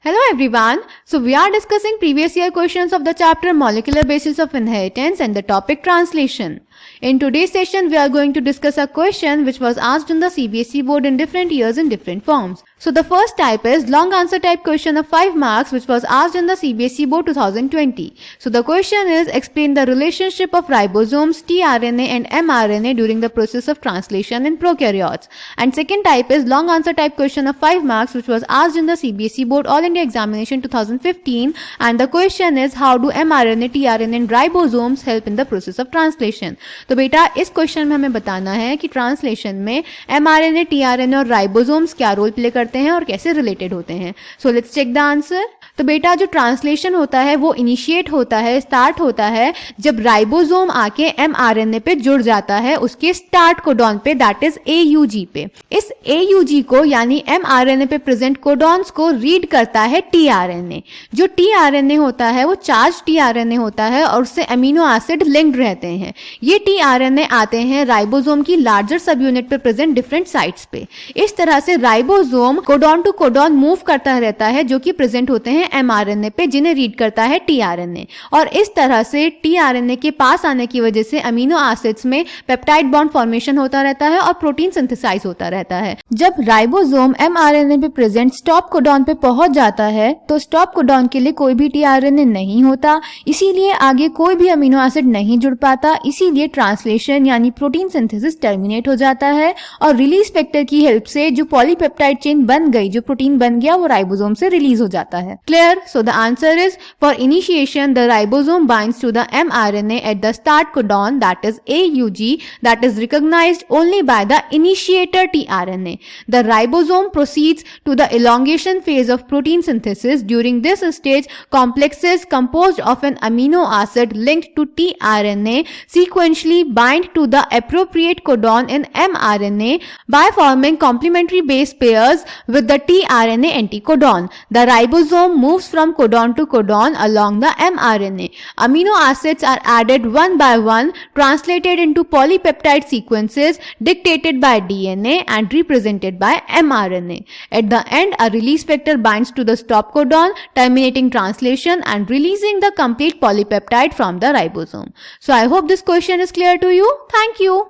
Hello everyone. So we are discussing previous year questions of the chapter Molecular Basis of Inheritance and the topic Translation. In today's session, we are going to discuss a question which was asked in the CBSE board in different years in different forms. So the first type is long answer type question of 5 marks which was asked in the CBSE board 2020. So the question is explain the relationship of ribosomes, tRNA and mRNA during the process of translation in prokaryotes. And second type is long answer type question of 5 marks which was asked in the CBSE board All India Examination 2015 and the question is how do mRNA, tRNA and ribosomes help in the process of translation. तो बेटा इस question में हमें बताना है कि translation में mRNA, tRNA और राइबोसोम्स क्या रोल प्ले करते हैं और कैसे रिलेटेड होते हैं. So let's check the answer. तो बेटा जो ट्रांसलेशन होता है वो इनिशिएट होता है, स्टार्ट होता है जब राइबोसोम आके mRNA पे जुड़ जाता है उसके स्टार्ट कोडॉन पे, दैट इज AUG पे. इस AUG को यानी mRNA पे प्रेजेंट कोडॉन्स को रीड करता है tRNA. जो tRNA होता है वो चार्ज tRNA होता है और उससे अमीनो एसिड लिंक्ड रहते हैं. ये tRNA आते हैं राइबोसोम की लार्जर सब यूनिट पे प्रेजेंट डिफरेंट साइट्स पे. इस तरह से ribosome codon to codon move करता रहता है जो कि प्रेजेंट होते हैं mRNA पे जिन्हें रीड करता है tRNA. और इस तरह से tRNA के पास आने की वजह से अमीनो एसिड्स में पेप्टाइड बॉन्ड फॉर्मेशन होता रहता है और प्रोटीन सिंथेसाइज होता रहता है. जब राइबोसोम mRNA पे प्रेजेंट स्टॉप कोडॉन पे पहुंच जाता है तो स्टॉप कोडॉन के लिए कोई भी tRNA नहीं होता, इसीलिए आगे कोई भी अमीनो एसिड नहीं जुड़ पाता. इसीलिए ट्रांसलेशन यानी प्रोटीन सिंथेसिस टर्मिनेट हो जाता है और रिलीज फैक्टर की हेल्प से जो पॉलीपेप्टाइड चेन बन गई, जो प्रोटीन बन गया, वो राइबोसोम से रिलीज हो जाता है. Clear? So the answer is for initiation the ribosome binds to the mRNA at the start codon that is AUG that is recognized only by the initiator tRNA. The ribosome proceeds to the elongation phase of protein synthesis. During this stage, complexes composed of an amino acid linked to tRNA sequentially bind to the appropriate codon in mRNA by forming complementary base pairs with the tRNA anticodon. The ribosome moves from codon to codon along the mRNA. Amino acids are added one by one, translated into polypeptide sequences dictated by DNA and represented by mRNA. At the end, a release factor binds to the stop codon, terminating translation and releasing the complete polypeptide from the ribosome. So I hope this question is clear to you. Thank you.